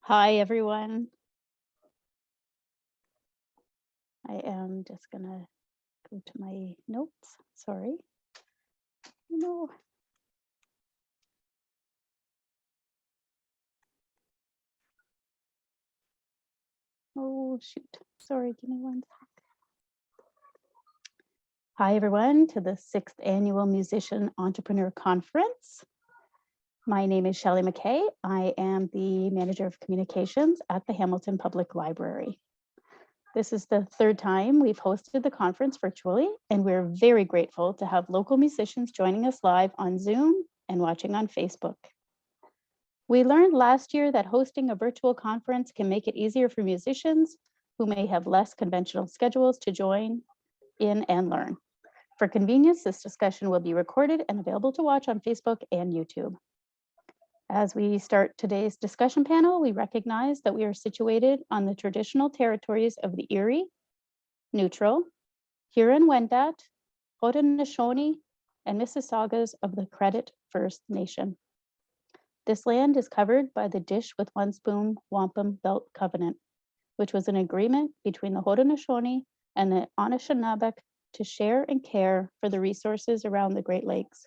Hi, everyone. I am just gonna go to my notes. Sorry. No. Oh, shoot. Sorry, give me one sec. Hi, everyone, to the 6th Annual Musician Entrepreneur Conference. My name is Shelley McKay. I am the Manager of Communications at the Hamilton Public Library. This is the third time we've hosted the conference virtually, and we're very grateful to have local musicians joining us live on Zoom and watching on Facebook. We learned last year that hosting a virtual conference can make it easier for musicians who may have less conventional schedules to join in and learn. For convenience, this discussion will be recorded and available to watch on Facebook and YouTube. As we start today's discussion panel, we recognize that we are situated on the traditional territories of the Erie, Neutral, Huron-Wendat, Haudenosaunee, and Mississaugas of the Credit First Nation. This land is covered by the Dish with One Spoon Wampum Belt Covenant, which was an agreement between the Haudenosaunee and the Anishinaabe to share and care for the resources around the Great Lakes.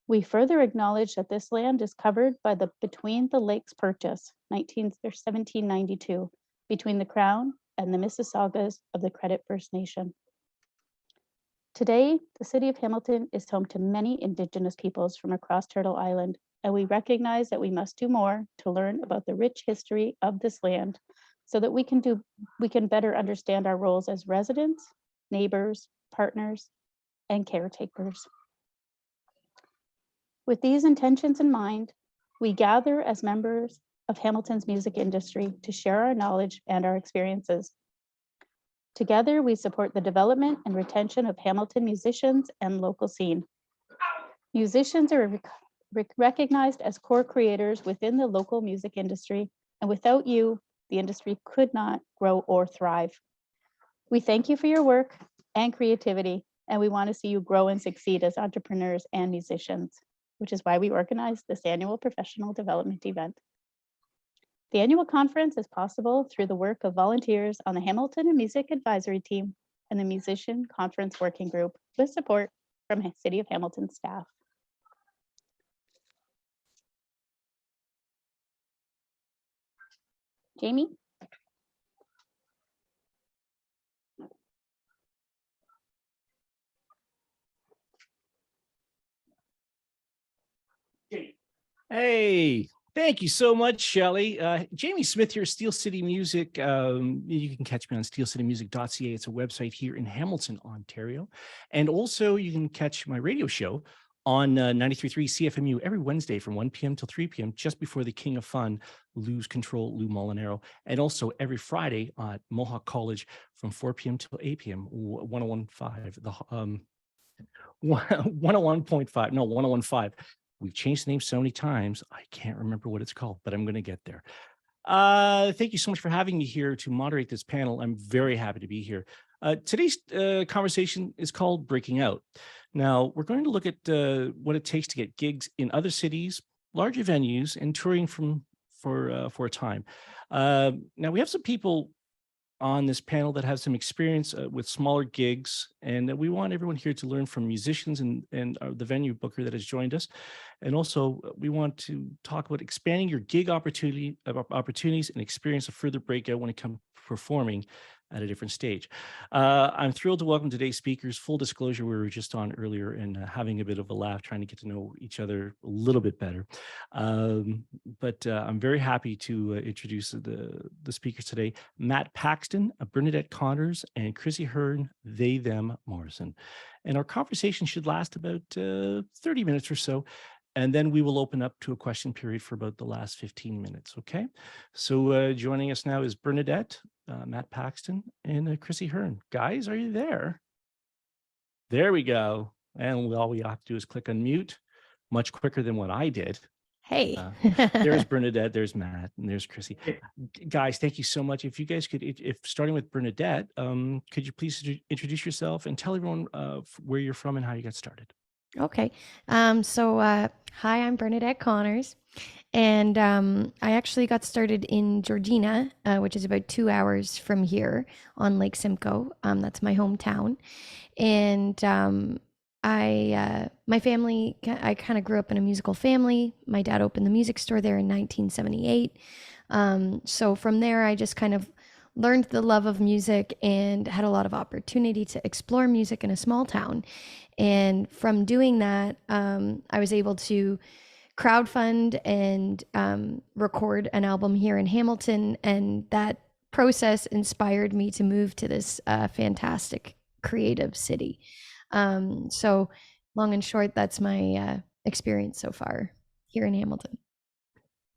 We further acknowledge that this land is covered by the Between the Lakes Purchase, 1792, between the Crown and the Mississaugas of the Credit First Nation. Today, the City of Hamilton is home to many Indigenous peoples from across Turtle Island, and we recognize that we must do more to learn about the rich history of this land so that we can better understand our roles as residents, neighbors, partners, and caretakers. With these intentions in mind, we gather as members of Hamilton's music industry to share our knowledge and our experiences. Together, we support the development and retention of Hamilton musicians and local scene. Musicians are recognized as core creators within the local music industry, and without you, the industry could not grow or thrive. We thank you for your work and creativity, and we want to see you grow and succeed as entrepreneurs and musicians, which is why we organize this annual professional development event. The annual conference is possible through the work of volunteers on the Hamilton Music Advisory Team and the Musician Conference Working Group with support from City of Hamilton staff. Jamie? Hey, thank you so much, Shelley. Jamie Smith here, Steel City Music. You can catch me on steelcitymusic.ca. It's a website here in Hamilton, Ontario. And also you can catch my radio show on 93.3 CFMU every Wednesday from 1 p.m. till 3 p.m. just before the King of Fun, Lose Control, Lou Molinaro. And also every Friday at Mohawk College from 4 p.m. till 8 p.m. 101.5, 101.5. We've changed the name so many times, I can't remember what it's called, but I'm going to get there. Thank you so much for having me here to moderate this panel. I'm very happy to be here. Today's conversation is called Breaking Out. Now, we're going to look at what it takes to get gigs in other cities, larger venues, and touring for a time. Now, we have some people on this panel that have some experience with smaller gigs, and we want everyone here to learn from musicians and the venue booker that has joined us. And also we want to talk about expanding your gig opportunities and experience a further breakout when it comes to performing at a different stage. I'm thrilled to welcome today's speakers. Full disclosure, we were just on earlier and having a bit of a laugh, trying to get to know each other a little bit better. But I'm very happy to introduce the speakers today: Matt Paxton, Bernadette Connors, and Chrisy Hurn, they, them, Morrison. And our conversation should last about 30 minutes or so. And then we will open up to a question period for about the last 15 minutes, okay? So joining us now is Bernadette, Matt Paxton, and Chrisy Hurn. Guys, are you there? There we go. And all we have to do is click unmute, much quicker than what I did. Hey. There's Bernadette, there's Matt, and there's Chrisy. Guys, thank you so much. If you guys could, if starting with Bernadette, could you please introduce yourself and tell everyone where you're from and how you got started? Okay. Hi, I'm Bernadette Connors. And I actually got started in Georgina, which is about 2 hours from here on Lake Simcoe. That's my hometown. And my family, I kind of grew up in a musical family. My dad opened the music store there in 1978. So from there, I just kind of learned the love of music and had a lot of opportunity to explore music in a small town. And from doing that, I was able to crowdfund and record an album here in Hamilton. And that process inspired me to move to this fantastic creative city. So, long and short, that's my experience so far here in Hamilton.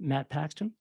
Matt Paxton?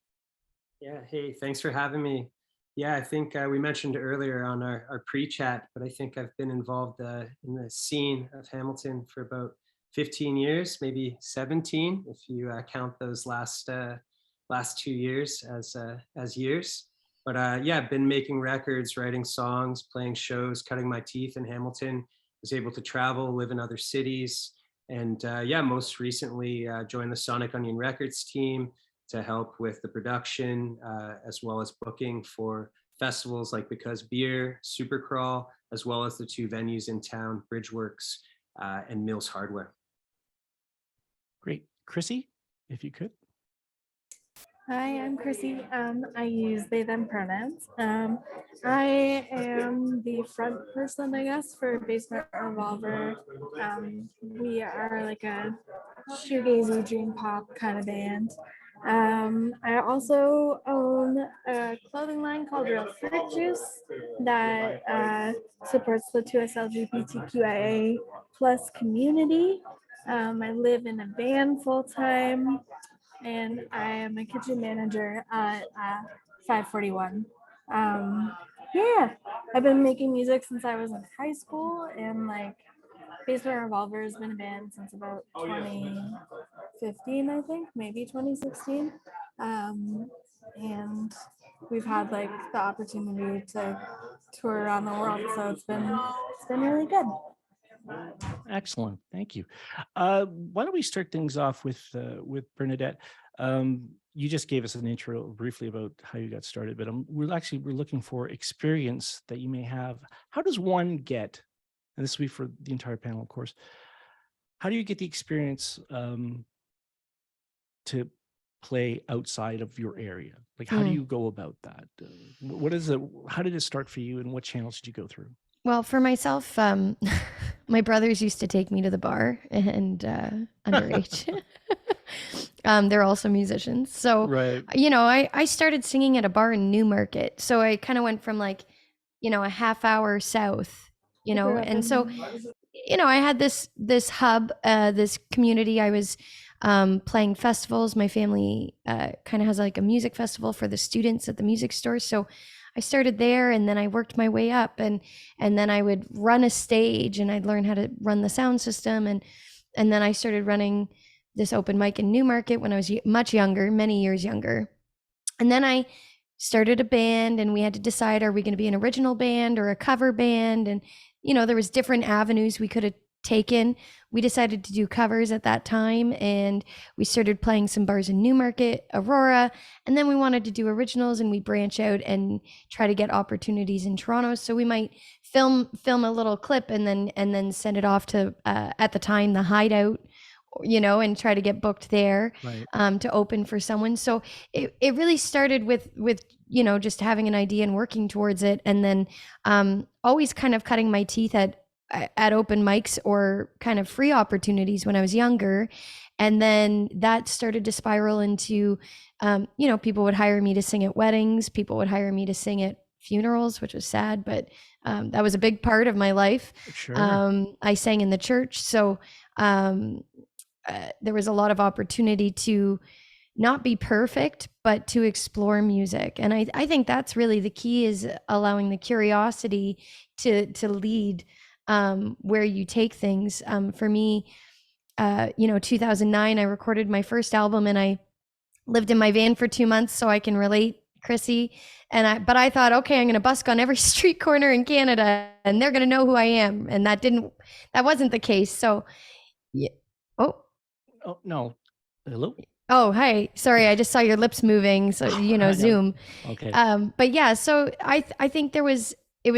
Yeah, hey, thanks for having me. Yeah, I think we mentioned earlier on our pre-chat, but I think I've been involved in the scene of Hamilton for about 15 years, maybe 17, if you count those last 2 years as years. But yeah, I've been making records, writing songs, playing shows, cutting my teeth in Hamilton. Was able to travel, live in other cities, and yeah, most recently joined the Sonic Onion Records team to help with the production, as well as booking for festivals like Because Beer, Supercrawl, as well as the two venues in town, Bridgeworks and Mills Hardware. Great. Chrisy, if you could. Hi, I'm Chrisy. I use they, them pronouns. I am the front person, I guess, for Basement Revolver. We are like a shoegazy dream pop kind of band. I also own a clothing line called Real Fruit Juice that supports the 2S LGBTQIA plus community. I live in a van full time, and I am a kitchen manager at 541. Yeah, I've been making music since I was in high school, and like Basement Revolver has been a band since about 2015, I think, maybe 2016. And we've had like the opportunity to tour around the world, so it's been really good. Excellent. Thank you. Why don't we start things off with Bernadette? You just gave us an intro briefly about how you got started, but we're looking for experience that you may have. How does one get, and this will be for the entire panel, of course, how do you get the experience to play outside of your area? Like, how do you go about that? How did it start for you, and what channels did you go through? Well, for myself, my brothers used to take me to the bar and underage. They're also musicians. So, Right. I started singing at a bar in Newmarket. So I kind of went from like, a half hour south, and so, I had this hub, this community. I was playing festivals. My family kind of has like a music festival for the students at the music store. So I started there, and then I worked my way up, and then I would run a stage, and I'd learn how to run the sound system, and then I started running this open mic in Newmarket when I was much younger, many years younger. And then I started a band, and we had to decide, are we going to be an original band or a cover band? And there was different avenues we could have taken. We decided to do covers at that time, and we started playing some bars in Newmarket, Aurora, and then we wanted to do originals, and we branch out and try to get opportunities in Toronto. So we might film a little clip and then send it off to at the time the Hideout, and try to get booked there. Right. To open for someone. So it really started with just having an idea and working towards it, and then always kind of cutting my teeth at open mics or kind of free opportunities when I was younger. And then that started to spiral into, people would hire me to sing at weddings. People would hire me to sing at funerals, which was sad, but that was a big part of my life. Sure. I sang in the church. So there was a lot of opportunity to not be perfect, but to explore music. And I think that's really the key, is allowing the curiosity to lead where you take things. For me, 2009, I recorded my first album, and I lived in my van for 2 months, so I can relate, Chrisy. But I thought, okay, I'm going to busk on every street corner in Canada, and they're going to know who I am. And that wasn't the case. So, Yeah. Oh. Oh, no. Hello? Oh, hi. Sorry, I just saw your lips moving. So, I know. Zoom. Okay. But yeah, so I think it was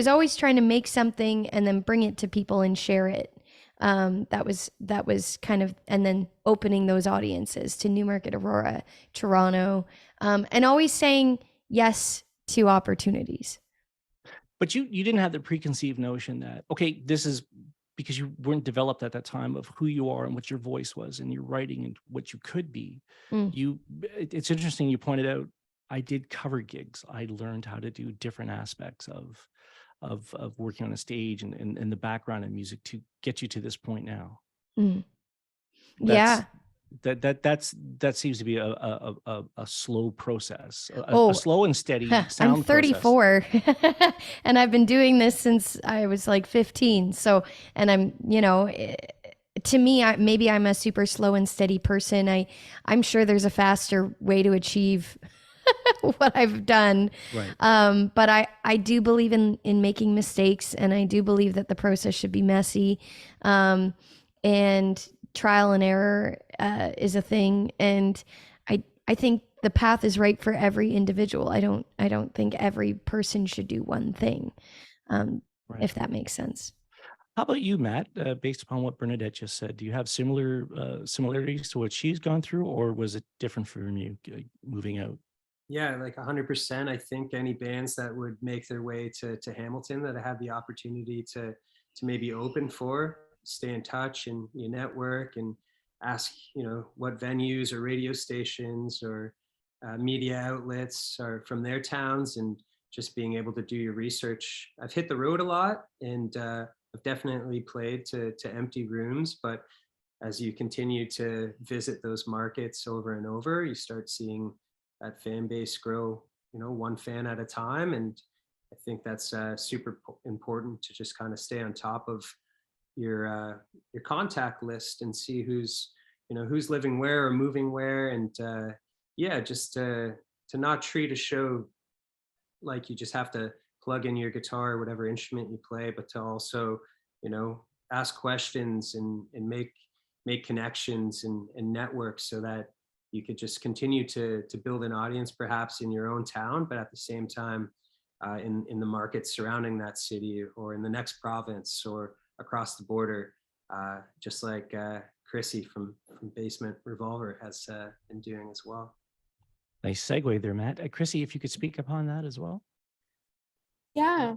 always trying to make something and then bring it to people and share it. That was kind of, and then opening those audiences to Newmarket, Aurora, Toronto, and always saying yes to opportunities. But you didn't have the preconceived notion that, okay, this is because you weren't developed at that time of who you are and what your voice was and your writing and what you could be. It's interesting you pointed out, I did cover gigs. I learned how to do different aspects of working on a stage and the background in music to get you to this point now. Yeah. That seems to be a slow process, Oh, a slow and steady I'm sound process. 34 and I've been doing this since I was like 15. So, and I'm, to me, maybe I'm a super slow and steady person. I'm sure there's a faster way to achieve what I've done. Right. But I do believe in making mistakes, and I do believe that the process should be messy. And trial and error is a thing, and I think the path is right for every individual. I don't think every person should do one thing, Right. if that makes sense. How about you, Matt? Based upon what Bernadette just said, do you have similarities to what she's gone through, or was it different from you moving out? Yeah, like 100%. I think any bands that would make their way to Hamilton that I had the opportunity to maybe open for, stay in touch and you network and ask, what venues or radio stations or media outlets are from their towns, and just being able to do your research. I've hit the road a lot, and I've definitely played to empty rooms, but as you continue to visit those markets over and over, you start seeing that fan base grow, one fan at a time. And I think that's super important to just kind of stay on top of your contact list and see who's living where or moving where. And yeah, just to not treat a show like you just have to plug in your guitar or whatever instrument you play, but to also, ask questions and make connections and network, so that you could just continue to build an audience perhaps in your own town, but at the same time in the markets surrounding that city or in the next province or across the border, just like Chrisy from Basement Revolver has been doing as well. Nice segue there, Matt. Chrisy, if you could speak upon that as well. Yeah.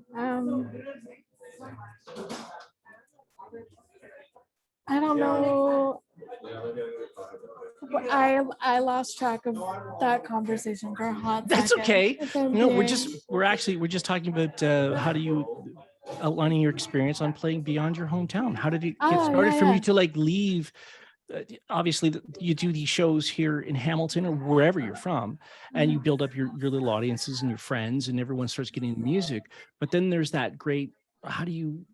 I don't know. I lost track of that conversation for a hot That's second. okay. if I'm We're being- just talking about how do you outlining your experience on playing beyond your hometown. How did it get started for you to leave? Obviously, you do these shows here in Hamilton or wherever you're from, and you build up your little audiences and your friends, and everyone starts getting into music. But then there's that great, how do you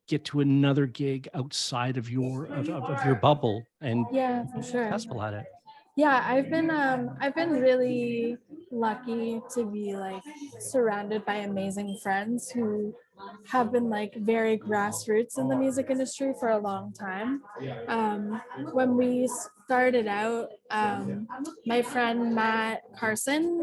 get to another gig outside of your bubble and for sure. successful at it? Yeah, I've been really lucky to be surrounded by amazing friends who have been very grassroots in the music industry for a long time. When we started out, my friend Matt Carson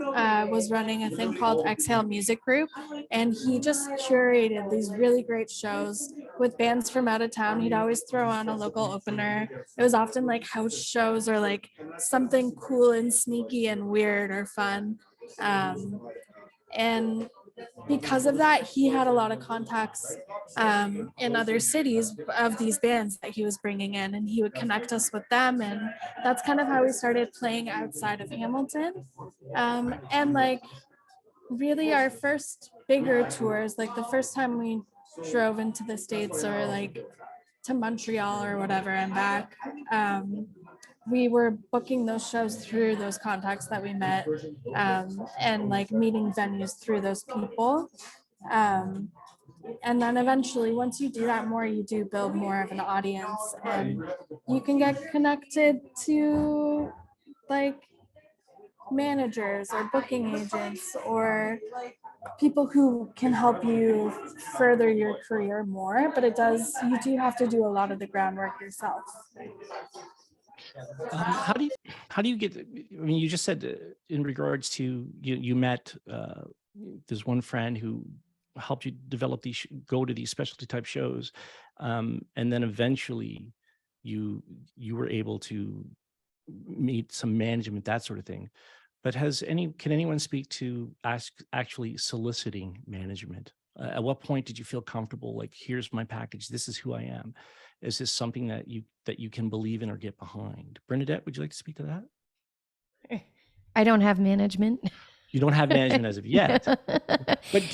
was running a thing called Exhale Music Group, and he just curated these really great shows with bands from out of town. He'd always throw on a local opener. It was often house shows or something cool and sneaky and weird or fun. And because of that, he had a lot of contacts in other cities of these bands that he was bringing in, and he would connect us with them. And that's kind of how we started playing outside of Hamilton. And really our first bigger tours, the first time we drove into the States or to Montreal or whatever and back, we were booking those shows through those contacts that we met, and meeting venues through those people. And then eventually, once you do that more, you do build more of an audience, and you can get connected to managers or booking agents or people who can help you further your career more, but you do have to do a lot of the groundwork yourself. How do you get, I mean, you just said in regards to, you met, there's one friend who helped you develop these, go to these specialty type shows. And then eventually you were able to meet some management, that sort of thing. But can anyone speak to actually soliciting management? At what point did you feel comfortable, like, here's my package, this is who I am? Is this something that you can believe in or get behind? Bernadette, would you like to speak to that? I don't have management. You don't have management as of yet,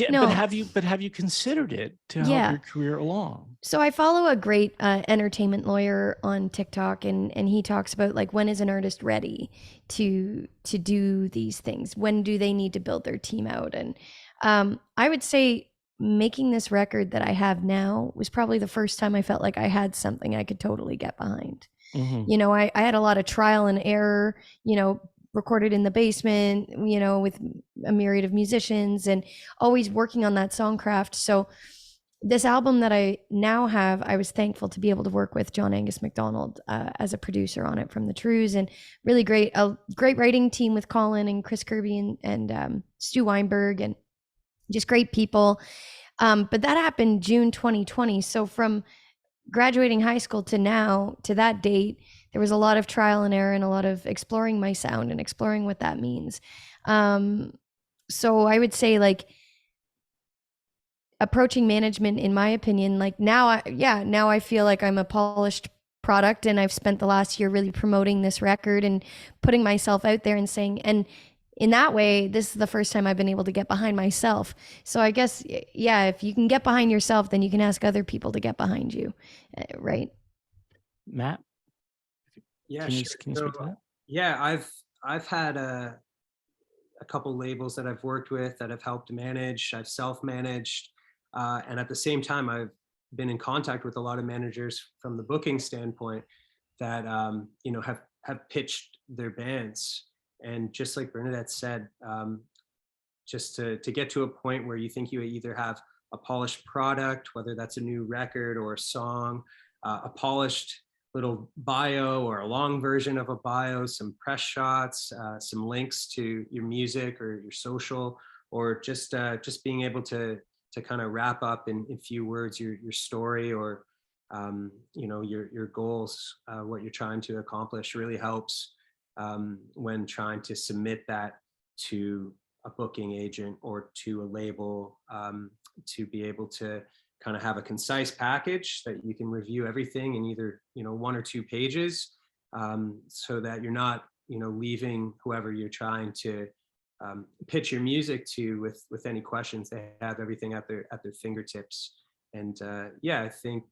No. but have you considered it to help your career along? So I follow a great entertainment lawyer on TikTok, and he talks about, like, when is an artist ready to do these things? When do they need to build their team out? And I would say making this record that I have now was probably the first time I felt like I had something I could totally get behind. Mm-hmm. You know, I had a lot of trial and error, you know, recorded in the basement, you know, with a myriad of musicians, and always working on that songcraft. So this album that I now have, I was thankful to be able to work with John Angus MacDonald as a producer on it from the Trews, and really a great writing team with Colin and Chris Kirby and Stu Weinberg, and just great people. But that happened June 2020. So from graduating high school to now, to that date, there was a lot of trial and error and a lot of exploring my sound and exploring what that means. So I would say, like, approaching management, in my opinion, like, now I feel like I'm a polished product, and I've spent the last year really promoting this record and putting myself out there and saying, and in that way, this is the first time I've been able to get behind myself. So I guess, yeah, if you can get behind yourself, then you can ask other people to get behind you, right? Matt? Yeah, can you sure. speak to that? Yeah, I've had a couple labels that I've worked with that have helped manage. I've self-managed, and at the same time, I've been in contact with a lot of managers from the booking standpoint that you know, have pitched their bands. And just like Bernadette said, just to get to a point where you think you either have a polished product, whether that's a new record or a song, a polished little bio or a long version of a bio, some press shots, some links to your music or your social, or just being able to kind of wrap up in few words your story, or you know, your goals, what you're trying to accomplish, really helps when trying to submit that to a booking agent or to a label, to be able to kind of have a concise package that you can review everything in either, you know, 1 or 2 pages, so that you're not, you know, leaving whoever you're trying to pitch your music to with any questions. They have everything at their fingertips. And yeah, I think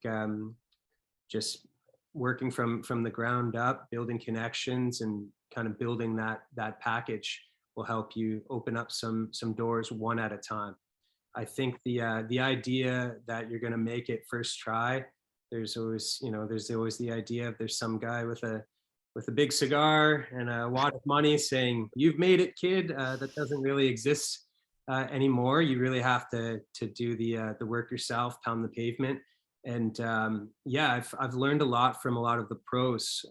just working from the ground up, building connections and kind of building that package will help you open up some doors one at a time. I think the idea that you're going to make it first try, there's always the idea of there's some guy with a big cigar and a wad of money saying, "You've made it, kid." That doesn't really exist anymore. You really have to do the work yourself, pound the pavement. And yeah, I've learned a lot from a lot of the pros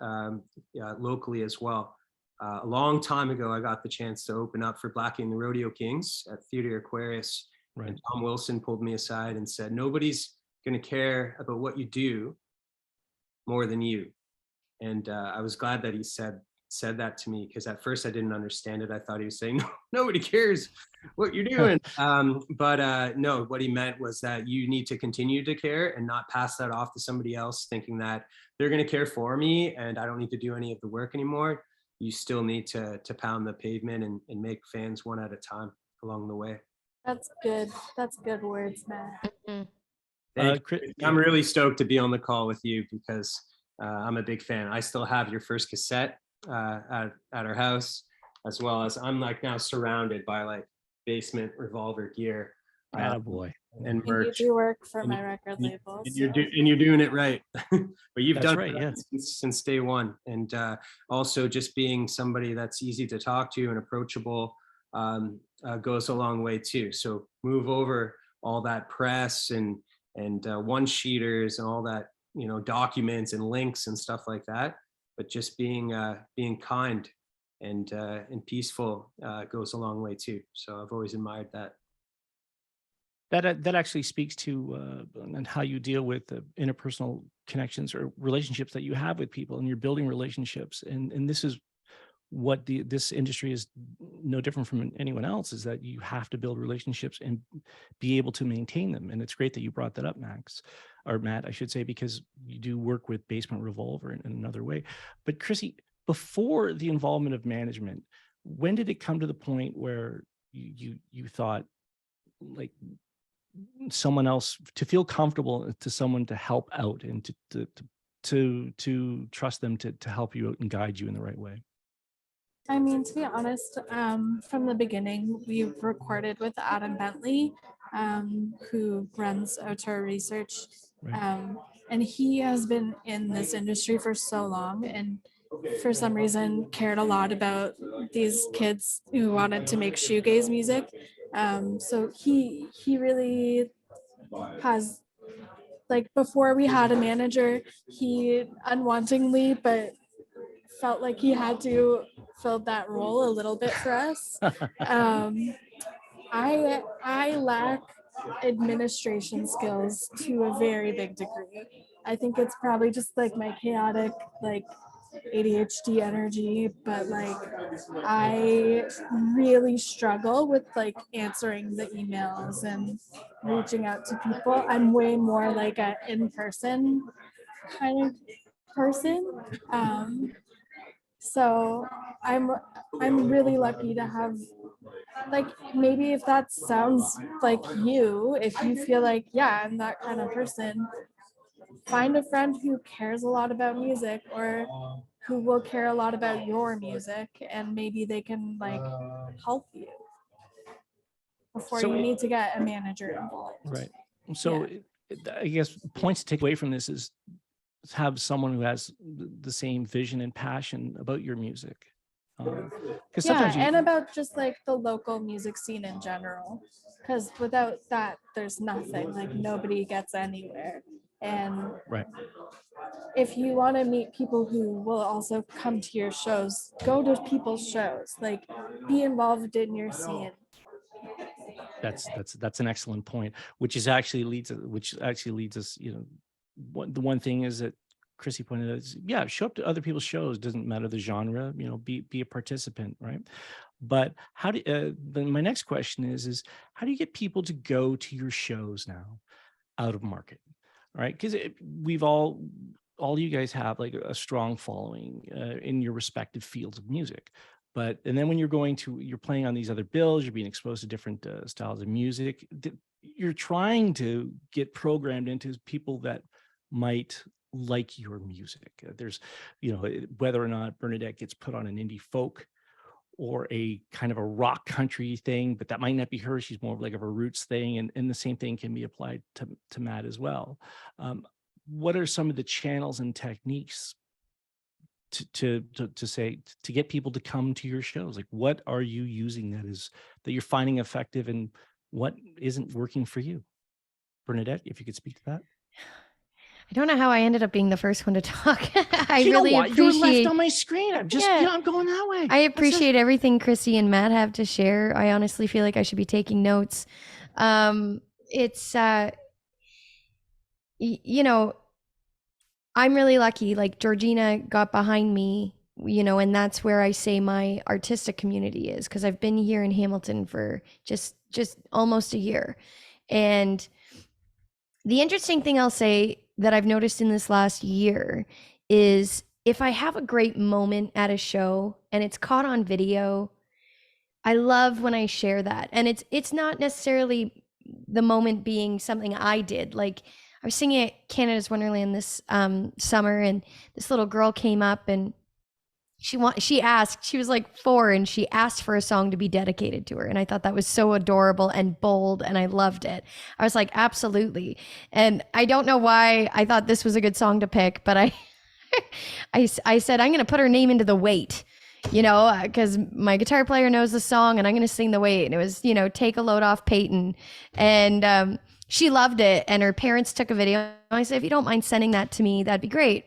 locally as well. A long time ago, I got the chance to open up for Blackie and the Rodeo Kings at Theatre Aquarius. Right. And Tom Wilson pulled me aside and said, "Nobody's going to care about what you do more than you." And I was glad that he said that to me, because at first I didn't understand it. I thought he was saying, "No, nobody cares what you're doing." But no, what he meant was that you need to continue to care and not pass that off to somebody else thinking that they're going to care for me and I don't need to do any of the work anymore. You still need to pound the pavement and make fans one at a time along the way. That's good. That's good words, Matt. Mm-hmm. I'm really stoked to be on the call with you, because I'm a big fan. I still have your first cassette at our house, as well as I'm like now surrounded by like basement Revolver gear. Attaboy. And merch. You do work for my record label. And you're doing it right. But you've done right, it since day one. And also just being somebody that's easy to talk to and approachable. goes a long way too. So move over all that press and one-sheeters and all that, documents and links and stuff like that. But just being kind and peaceful goes a long way too. So I've always admired that. That actually speaks to and how you deal with the interpersonal connections or relationships that you have with people, and you're building relationships. And this is what this industry is no different from anyone else, is that you have to build relationships and be able to maintain them. And it's great that you brought that up, Matt, I should say, because you do work with Basement Revolver in another way. But Chrisy, before the involvement of management, when did it come to the point where you thought, like, someone else, to feel comfortable to someone to help out and to trust them to help you out and guide you in the right way? I mean, to be honest, from the beginning, we've recorded with Adam Bentley, who runs Outdoor Research. Right. And he has been in this industry for so long, and for some reason cared a lot about these kids who wanted to make shoegaze music. So he really has, like, before we had a manager, he unwantingly but felt like he had to fill that role a little bit for us. I lack administration skills to a very big degree. I think it's probably just like my chaotic, like, ADHD energy, but like I really struggle with like answering the emails and reaching out to people. I'm way more like a in-person kind of person. So I'm really lucky to have, like, maybe if that sounds like you, if you feel like, yeah, I'm that kind of person, find a friend who cares a lot about music or who will care a lot about your music, and maybe they can like help you before you need to get a manager involved. Right. So I guess points to take away from this is have someone who has the same vision and passion about your music. Because sometimes and about just like the local music scene in general, because without that there's nothing, like nobody gets anywhere. And if you want to meet people who will also come to your shows, go to people's shows, like be involved in your scene. That's an excellent point, which actually leads us, the one thing is that Chrisy pointed out is, show up to other people's shows. Doesn't matter the genre, be a participant, right? But how do then my next question is how do you get people to go to your shows now out of market, right? Because we've all you guys have like a strong following in your respective fields of music. And then when you're playing on these other bills, you're being exposed to different styles of music. You're trying to get programmed into people that might like your music. There's, whether or not Bernadette gets put on an indie folk or a kind of a rock country thing, but that might not be her. She's more of like a roots thing. And the same thing can be applied to Matt as well. What are some of the channels and techniques to get people to come to your shows? Like, what are you using that you're finding effective, and what isn't working for you? Bernadette, if you could speak to that. I don't know how I ended up being the first one to talk. I you really know what? You're appreciate. left on my screen. I'm just, I'm going that way. I appreciate everything Chrisy and Matt have to share. I honestly feel like I should be taking notes. It's, I'm really lucky. Like, Georgina got behind me, and that's where I say my artistic community is, because I've been here in Hamilton for just almost a year. And the interesting thing I'll say that I've noticed in this last year is if I have a great moment at a show and it's caught on video, I love when I share that. And it's not necessarily the moment being something I did. Like, I was singing at Canada's Wonderland this summer, and this little girl came up and she asked, she was like 4, and she asked for a song to be dedicated to her. And I thought that was so adorable and bold, and I loved it. I was like, absolutely. And I don't know why I thought this was a good song to pick, but I said, I'm going to put her name into the weight. because my guitar player knows the song and I'm going to sing the weight. And it was, Take a Load Off Peyton. And she loved it. And her parents took a video. I said, if you don't mind sending that to me, that'd be great.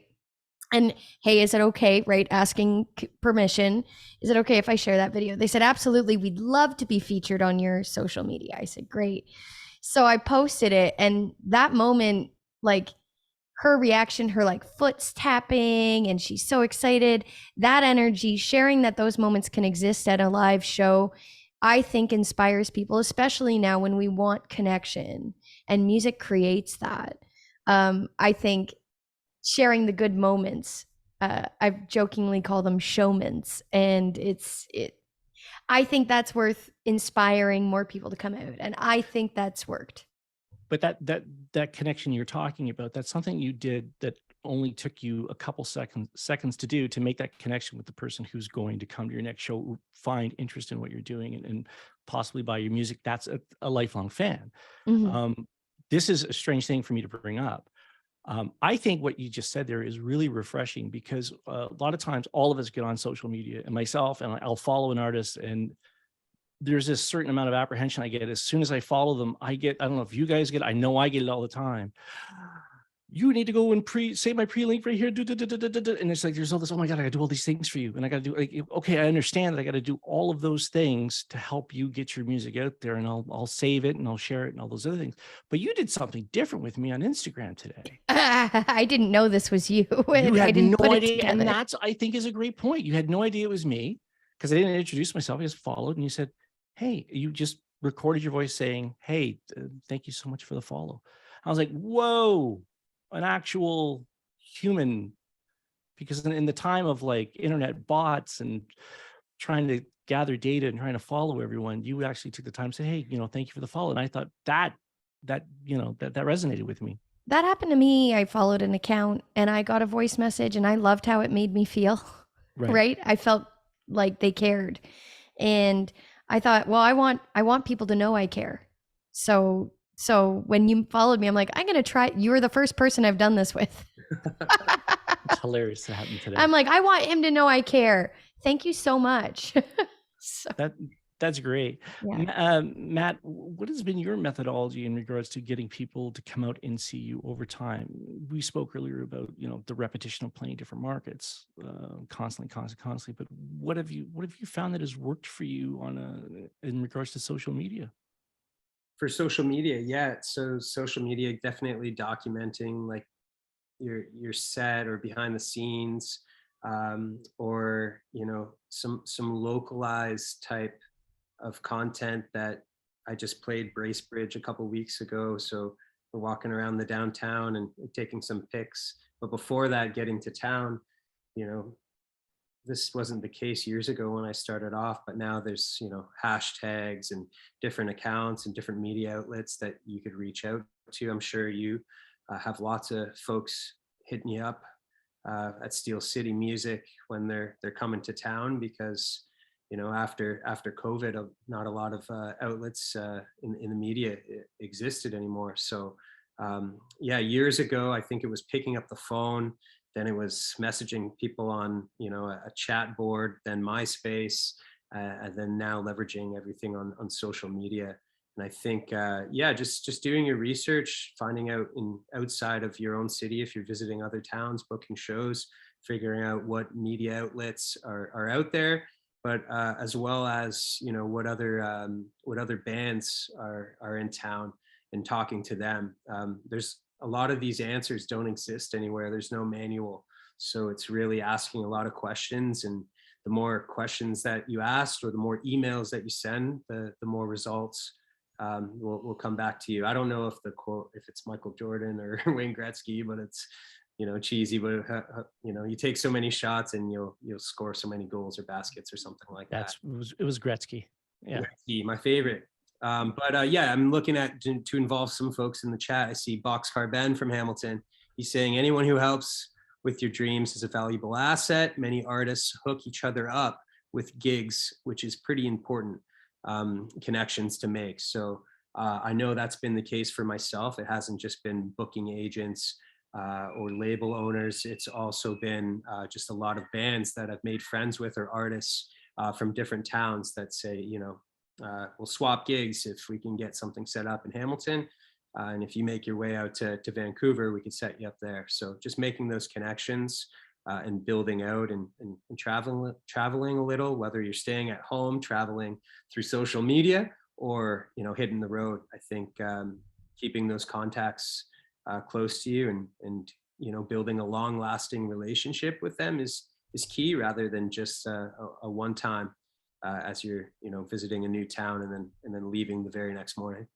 And hey, is it okay, right? Asking permission. Is it okay if I share that video? They said, absolutely. We'd love to be featured on your social media. I said, great. So I posted it. And that moment, like her reaction, her like foot's tapping and she's so excited, that energy, sharing that those moments can exist at a live show, I think inspires people, especially now when we want connection and music creates that. I think sharing the good moments, I've jokingly call them showmans, and I think that's worth inspiring more people to come out, and I think that's worked. But that connection you're talking about, that's something you did that only took you a couple seconds to do, to make that connection with the person who's going to come to your next show, find interest in what you're doing, and possibly buy your music. That's a lifelong fan. Mm-hmm. This is a strange thing for me to bring up. I think what you just said there is really refreshing, because a lot of times all of us get on social media, and myself, and I'll follow an artist, and there's this certain amount of apprehension I get as soon as I follow them. I don't know if you guys get it, I know I get it all the time. You need to go and say my pre-link right here. And it's like, there's all this, oh my God, I gotta do all these things for you. And I gotta do, like, okay, I understand that I gotta do all of those things to help you get your music out there, and I'll save it and I'll share it and all those other things. But you did something different with me on Instagram today. I didn't know this was you. You had no idea. And that's, I think, is a great point. You had no idea it was me, because I didn't introduce myself. I just followed, and you said, hey, you just recorded your voice saying, hey, thank you so much for the follow. I was like, whoa, an actual human. Because in the time of like internet bots and trying to gather data and trying to follow everyone, you actually took the time to say, hey, thank you for the follow. And I thought that resonated with me. That happened to me. I followed an account and I got a voice message, and I loved how it made me feel. Right? I felt like they cared. And I thought, well, I want people to know I care. So when you followed me, I'm like, I'm going to try. You were the first person I've done this with. It's hilarious to happen today. I'm like, I want him to know I care. Thank you so much. That's great. Yeah. Matt, what has been your methodology in regards to getting people to come out and see you over time? We spoke earlier about, the repetition of playing different markets, constantly. But what have you found that has worked for you in regards to social media? For social media, yeah. So social media, definitely documenting like your set or behind the scenes, or some localized type of content. That I just played Bracebridge a couple weeks ago, so we're walking around the downtown and taking some pics. But before that, getting to town, this wasn't the case years ago when I started off, but now there's hashtags and different accounts and different media outlets that you could reach out to. I'm sure you have lots of folks hitting you up at Steel City Music when they're coming to town, because after COVID, not a lot of outlets in the media existed anymore. So years ago, I think it was picking up the phone, then it was messaging people on a chat board, then MySpace, and then now leveraging everything on social media. And I think just doing your research, finding out outside of your own city, if you're visiting other towns, booking shows, figuring out what media outlets are out there, but as well as what other bands are in town, and talking to them. There's a lot of these answers don't exist anywhere. There's no manual, so it's really asking a lot of questions, and the more questions that you ask, or the more emails that you send, the more results will come back to you. I don't know if the quote, if it's Michael Jordan or Wayne Gretzky, but it's cheesy, but you take so many shots and you'll score so many goals or baskets or something like that. It was Gretzky. Yeah, Gretzky, my favorite. But I'm looking at to involve some folks in the chat. I see Boxcar Ben from Hamilton. He's saying anyone who helps with your dreams is a valuable asset. Many artists hook each other up with gigs, which is pretty important connections to make. So I know that's been the case for myself. It hasn't just been booking agents or label owners. It's also been just a lot of bands that I've made friends with, or artists from different towns that say, you know, we'll swap gigs if we can get something set up in Hamilton. And if you make your way out to Vancouver, we could set you up there. So just making those connections and building out and traveling a little, whether you're staying at home, traveling through social media, or, you know, hitting the road. I think keeping those contacts close to you and you know, building a long lasting relationship with them is key, rather than just a one time as you're, you know, visiting a new town and then leaving the very next morning.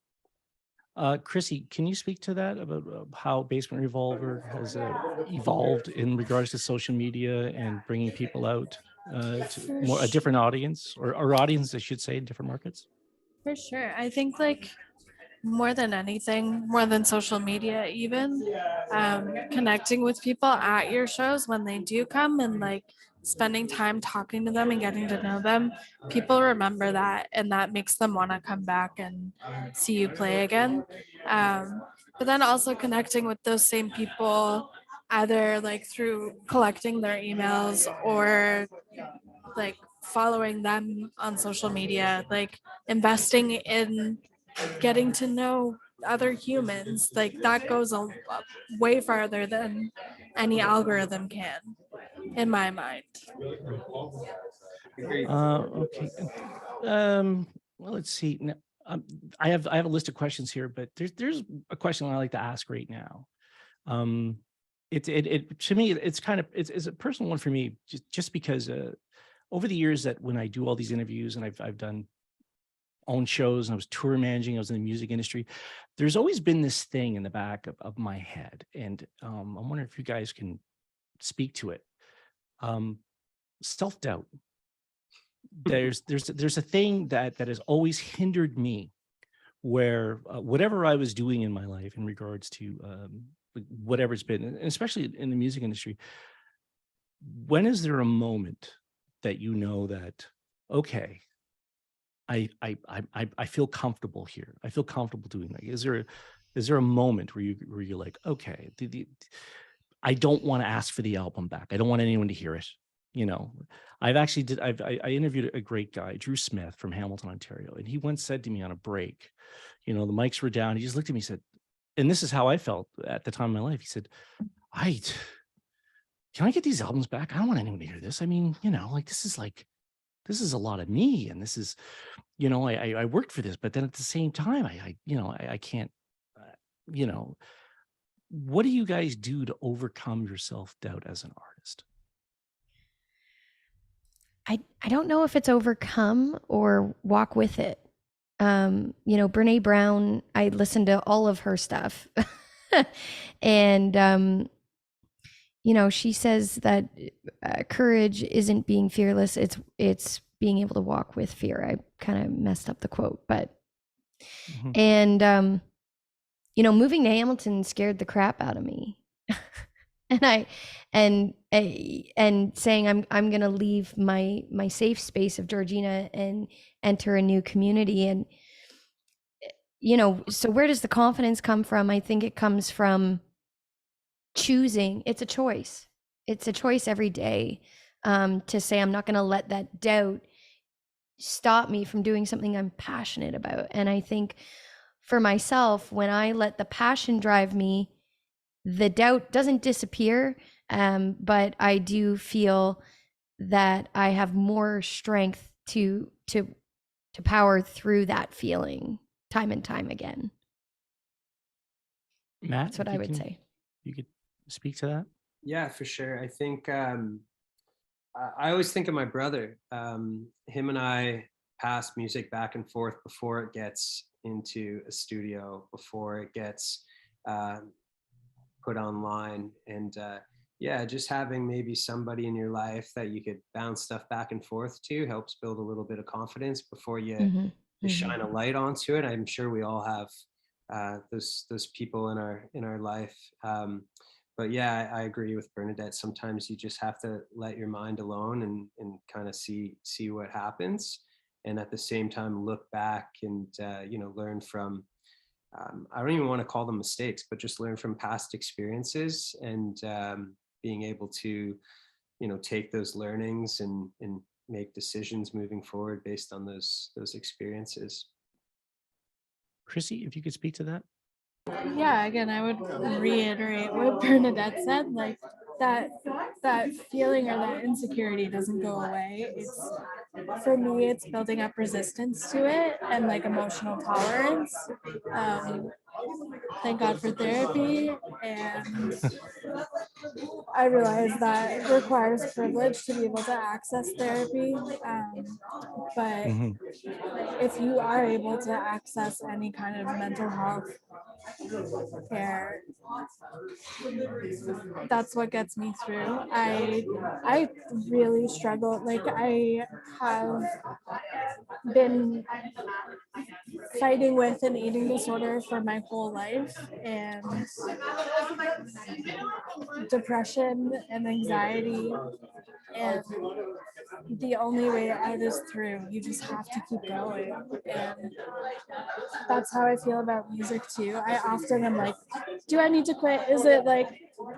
Chrisy, can you speak to that about how Basement Revolver has evolved in regards to social media and bringing people out to a different audience, or audience, I should say, in different markets? For sure. I think like more than anything, more than social media even, connecting with people at your shows when they do come, and like spending time talking to them and getting to know them, people remember that, and that makes them want to come back and see you play again. But then also connecting with those same people, either like through collecting their emails or like following them on social media, like investing in getting to know other humans, like that goes a way farther than any algorithm can, in my mind. Okay. Well, let's see. Now, I have a list of questions here, but there's a question I like to ask right now. It to me, it's kind of it's a personal one for me, just because over the years that when I do all these interviews, and I've done own shows, and I was tour managing, I was in the music industry, there's always been this thing in the back of my head, and I'm wondering if you guys can speak to it. Self-doubt. There's a thing that has always hindered me, where whatever I was doing in my life in regards to whatever it's been, and especially in the music industry, when is there a moment that you know that, okay, I feel comfortable here, I feel comfortable doing that? Is there a moment where you're like, okay, I don't want to ask for the album back, I don't want anyone to hear it? You know, I interviewed a great guy, Drew Smith from Hamilton, Ontario, and he once said to me on a break, you know, the mics were down, he just looked at me and said, and this is how I felt at the time of my life, he said, can I get these albums back? I don't want anyone to hear this. I mean, you know, like this is a lot of me, and this is, you know, I worked for this, but then at the same time, I can't, you know. What do you guys do to overcome your self-doubt as an artist? I don't know if it's overcome or walk with it. You know, Brene Brown, I listened to all of her stuff. And, you know, she says that courage isn't being fearless. It's being able to walk with fear. I kind of messed up the quote, but, and, you know, moving to Hamilton scared the crap out of me. And saying I'm going to leave my safe space of Georgina and enter a new community. And, you know, so where does the confidence come from? I think it comes from choosing. It's a choice. It's a choice every day, to say, I'm not going to let that doubt stop me from doing something I'm passionate about. And I think for myself, when I let the passion drive me, the doubt doesn't disappear, but I do feel that I have more strength to power through that feeling time and time again. Matt, that's what I would say. You could speak to that. Yeah, for sure. I think I always think of my brother. Him and I pass music back and forth before it gets into a studio, before it gets put online. And yeah, just having maybe somebody in your life that you could bounce stuff back and forth to helps build a little bit of confidence before you shine a light onto it. I'm sure we all have those people in our life. But yeah, I agree with Bernadette. Sometimes you just have to let your mind alone and kind of see what happens, and at the same time look back and you know, learn from I don't even want to call them mistakes, but just learn from past experiences, and being able to, take those learnings and make decisions moving forward based on those experiences. Chrisy, if you could speak to that. Yeah, again, I would reiterate what Bernadette said. Like that feeling or that insecurity doesn't go away. It's, for me, it's building up resistance to it and like emotional tolerance. Thank God for therapy, and I realize that requires privilege to be able to access therapy. But Mhm. if you are able to access any kind of mental health care, that's what gets me through. I really struggle. Like I have been fighting with an eating disorder for my whole life, and depression and anxiety, and the only way out is through. You just have to keep going, and that's how I feel about music too. I often am like, do I need to quit? Is it like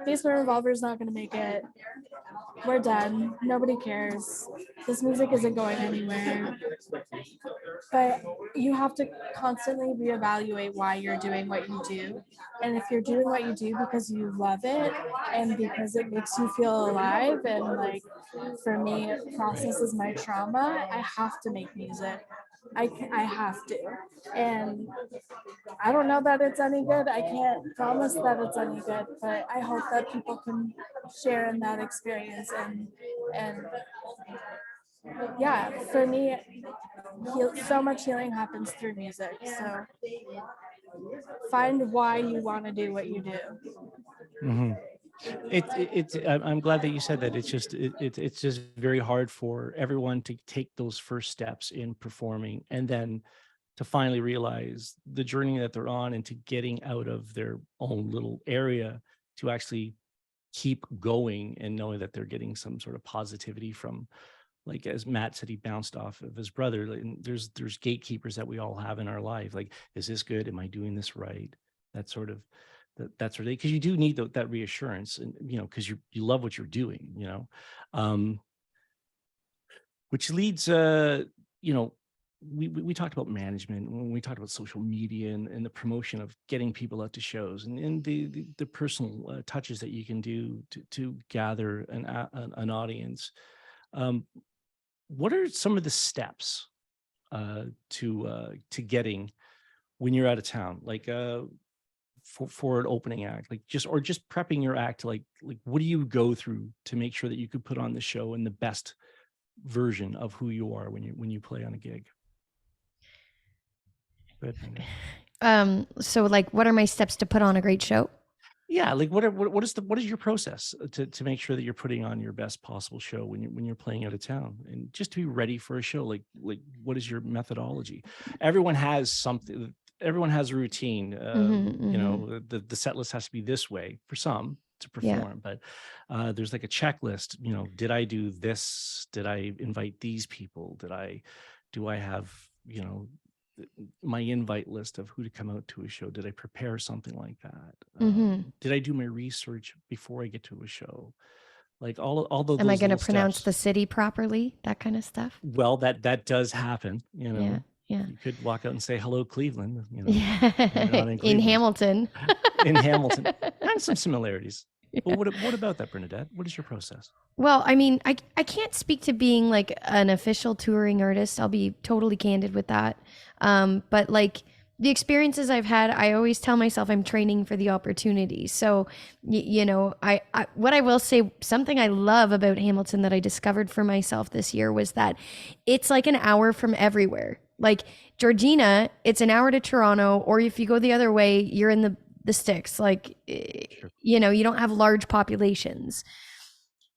Basement Revolver is not going to make it? We're done. Nobody cares. This music isn't going anywhere. But you have to constantly reevaluate why you're doing what you do. And if you're doing what you do because you love it and because it makes you feel alive, and like for me, it processes my trauma, I have to make music. I have to. And I don't know that it's any good. I can't promise that it's any good, but I hope that people can share in that experience. And yeah, for me, so much healing happens through music. So find why you want to do what you do. Mhm. I'm glad that you said that. It's just very hard for everyone to take those first steps in performing, and then to finally realize the journey that they're on into getting out of their own little area to actually keep going and knowing that they're getting some sort of positivity from, like as Matt said, he bounced off of his brother. And there's gatekeepers that we all have in our life. Like, is this good? Am I doing this right? That sort of because you do need that reassurance, and because you love what you're doing, which leads we talked about management when we talked about social media and the promotion of getting people out to shows, and the personal touches that you can do to gather an audience. What are some of the steps to getting when you're out of town, like for an opening act, like just prepping your act, like what do you go through to make sure that you could put on the show in the best version of who you are when you play on a gig? Go ahead, Brenda. So like, what are my steps to put on a great show? Yeah, like what is your process to make sure that you're putting on your best possible show when you're playing out of town, and just to be ready for a show? Like what is your methodology? Everyone has something. Everyone has a routine. The set list has to be this way for some to perform, but there's like a checklist. Did I do this? Did I invite these people? Do I have my invite list of who to come out to a show? Did I prepare something like that? Did I do my research before I get to a show? Like all those. Am I going to pronounce steps. the city properly? That kind of stuff. Well, that does happen. Yeah. You could walk out and say hello, Cleveland. Yeah. In Hamilton. In Hamilton, and some similarities. But what about that, Bernadette? What is your process? Well, I mean, I can't speak to being like an official touring artist. I'll be totally candid with that. But like the experiences I've had, I always tell myself I'm training for the opportunity. So, I what I will say, something I love about Hamilton that I discovered for myself this year was that it's like an hour from everywhere. Like Georgina, it's an hour to Toronto, or if you go the other way, you're in the sticks. Like, Sure. you don't have large populations.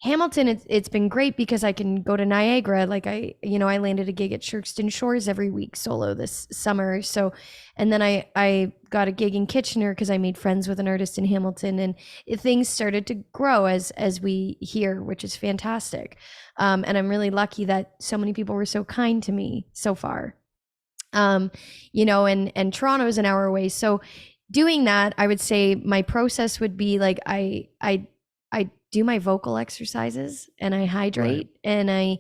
Hamilton, it's been great because I can go to Niagara. Like I landed a gig at Shirkston Shores every week solo this summer. So, and then I got a gig in Kitchener because I made friends with an artist in Hamilton, and things started to grow as we hear, which is fantastic. And I'm really lucky that so many people were so kind to me so far. and Toronto's an hour away. So doing that, I would say my process would be like I do my vocal exercises and I hydrate, and I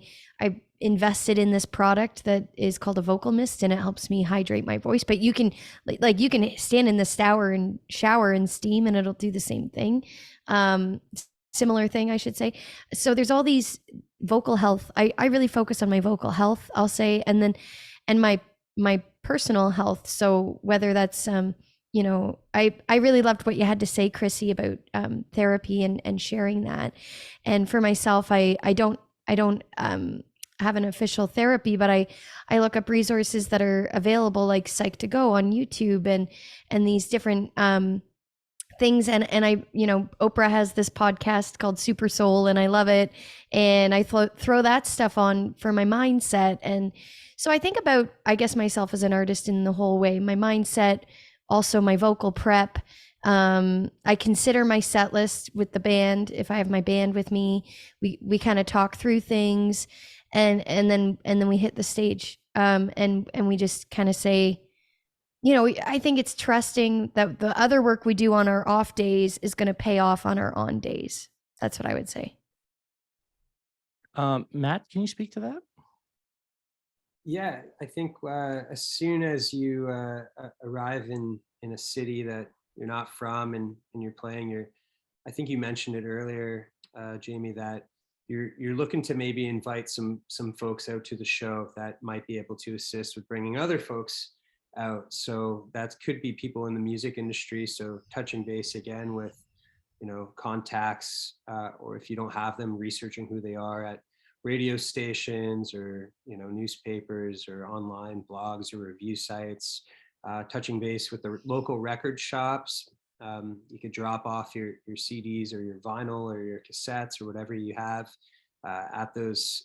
invested in this product that is called a vocal mist, and it helps me hydrate my voice. But you can you can stand in the shower and steam, and it'll do the same thing. Similar thing, I should say. So there's all these vocal health. I really focus on my vocal health, I'll say, and my personal health. So whether that's I really loved what you had to say, Chrisy, about therapy and sharing that. And for myself, I don't have an official therapy, but I look up resources that are available, like Psych2Go on YouTube and these different things. And I, Oprah has this podcast called Super Soul, and I love it. And I throw that stuff on for my mindset. And so I think about, I guess, myself as an artist in the whole way, my mindset, also my vocal prep. I consider my set list with the band. If I have my band with me, we kind of talk through things, and then we hit the stage. And we just kind of say, I think it's trusting that the other work we do on our off days is going to pay off on our on days. That's what I would say. Matt, can you speak to that? Yeah, I think as soon as you arrive in a city that you're not from, and you're playing, I think you mentioned it earlier, Jamie, that you're looking to maybe invite some folks out to the show that might be able to assist with bringing other folks out. So that could be people in the music industry. So touching base again with, contacts, or if you don't have them, researching who they are at radio stations or, newspapers or online blogs or review sites, touching base with the local record shops. You could drop off your CDs or your vinyl or your cassettes or whatever you have at those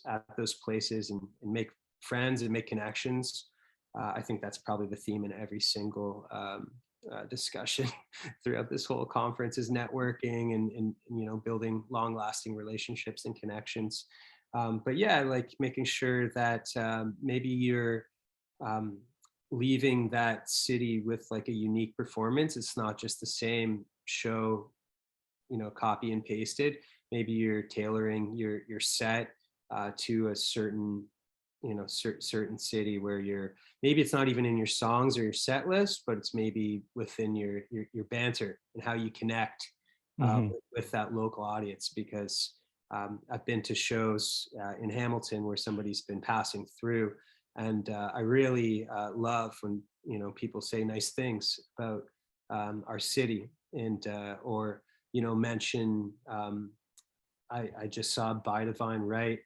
places, and make friends and make connections. I think that's probably the theme in every single discussion throughout this whole conference, is networking and building long-lasting relationships and connections. But yeah, like making sure that maybe you're leaving that city with like a unique performance. It's not just the same show, copy and pasted. Maybe you're tailoring your set to a certain certain city, where maybe it's not even in your songs or your set list, but it's maybe within your banter and how you connect with that local audience. Because I've been to shows in Hamilton where somebody's been passing through, and I really love when people say nice things about our city, and or mention. I just saw By Divine Right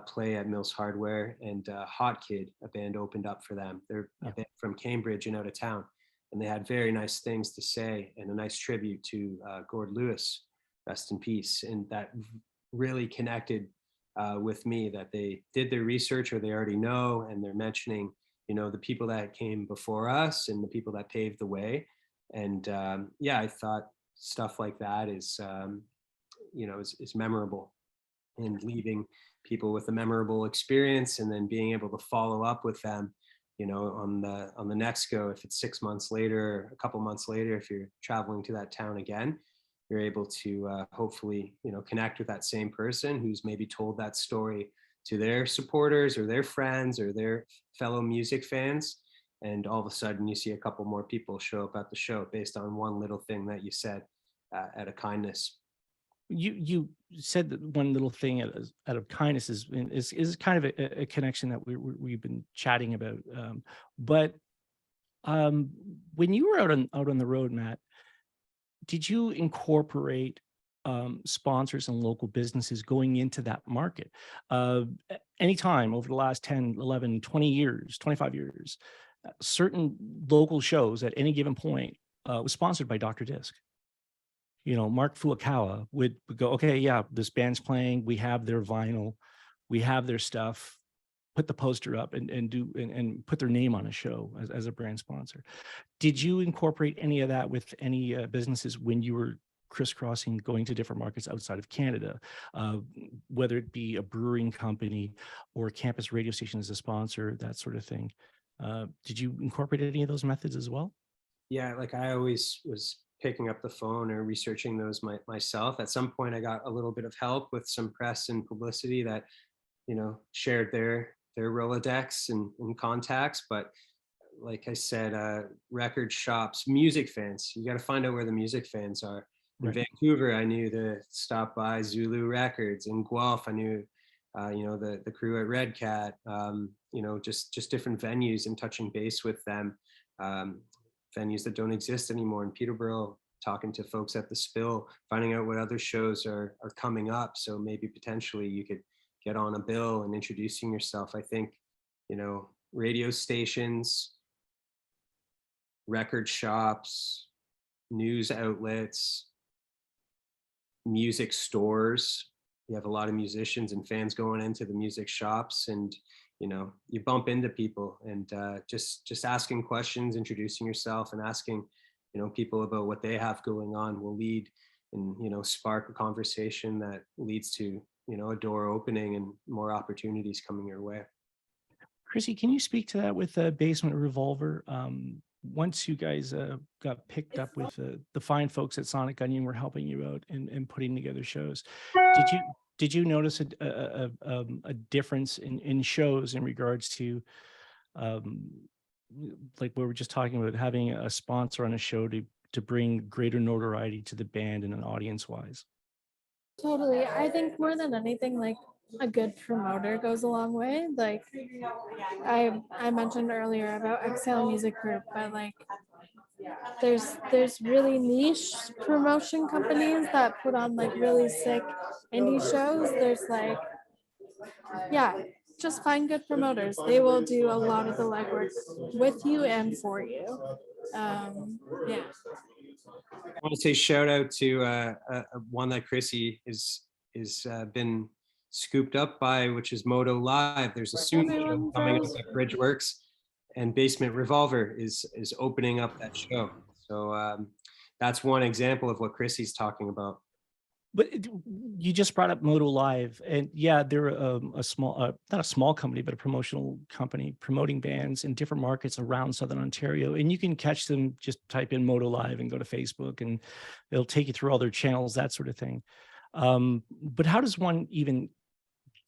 play at Mills Hardware, and Hot Kid, a band, opened up for them. They're a band from Cambridge and out of town, and they had very nice things to say and a nice tribute to Gord Lewis, rest in peace. And that really connected with me, that they did their research, or they already know, and they're mentioning the people that came before us and the people that paved the way. And I thought stuff like that is is memorable, and leaving people with a memorable experience, and then being able to follow up with them on the next go. If it's 6 months later, or a couple months later, if you're traveling to that town again, you're able to hopefully connect with that same person who's maybe told that story to their supporters or their friends or their fellow music fans, and all of a sudden you see a couple more people show up at the show based on one little thing that you said out of kindness. You said that one little thing out of kindness is kind of a connection that we've been chatting about. But when you were out on the road, Matt, did you incorporate sponsors and local businesses going into that market? Anytime over the last 10, 11, 20 years, 25 years, certain local shows at any given point was sponsored by Dr. Disc. Mark Fuakawa would go, okay, yeah, this band's playing, we have their vinyl, we have their stuff, put the poster up and put their name on a show as a brand sponsor. Did you incorporate any of that with any businesses when you were crisscrossing, going to different markets outside of Canada, whether it be a brewing company or a campus radio station as a sponsor, that sort of thing? Did you incorporate any of those methods as well? Yeah, like I always was picking up the phone or researching those myself. At some point, I got a little bit of help with some press and publicity that, shared their Rolodex and contacts. But like I said, record shops, music fans, you got to find out where the music fans are. In Vancouver, I knew to stop by Zulu Records. In Guelph, I knew, the crew at Red Cat, just different venues and touching base with them. Venues that don't exist anymore in Peterborough, talking to folks at the Spill, finding out what other shows are coming up. So maybe potentially you could get on a bill and introducing yourself. I think, radio stations, record shops, news outlets, music stores. You have a lot of musicians and fans going into the music shops, and you bump into people, and just asking questions, introducing yourself, and asking people about what they have going on will lead and spark a conversation that leads to a door opening and more opportunities coming your way. Chrisy, can you speak to that with Basement Revolver? Once you guys got picked up with the fine folks at Sonic Onion were helping you out and putting together shows, did you notice a difference in shows in regards to like we were just talking about, having a sponsor on a show to bring greater notoriety to the band and an audience wise? Totally. I think more than anything, like a good promoter goes a long way. Like I mentioned earlier about Exhale Music Group, but like there's really niche promotion companies that put on like really sick indie shows. There's like, yeah, just find good promoters. They will do a lot of the legwork with you and for you. Yeah. I want to say shout out to one that Chrisy is been scooped up by, which is Moto Live. There's a soon show coming up at Bridgeworks, and Basement Revolver is opening up that show. So that's one example of what Chrissy's talking about. But you just brought up Moto Live, and yeah, they're a small, not a small company, but a promotional company promoting bands in different markets around Southern Ontario. And you can catch them, just type in Moto Live and go to Facebook, and it'll take you through all their channels, that sort of thing. But how does one even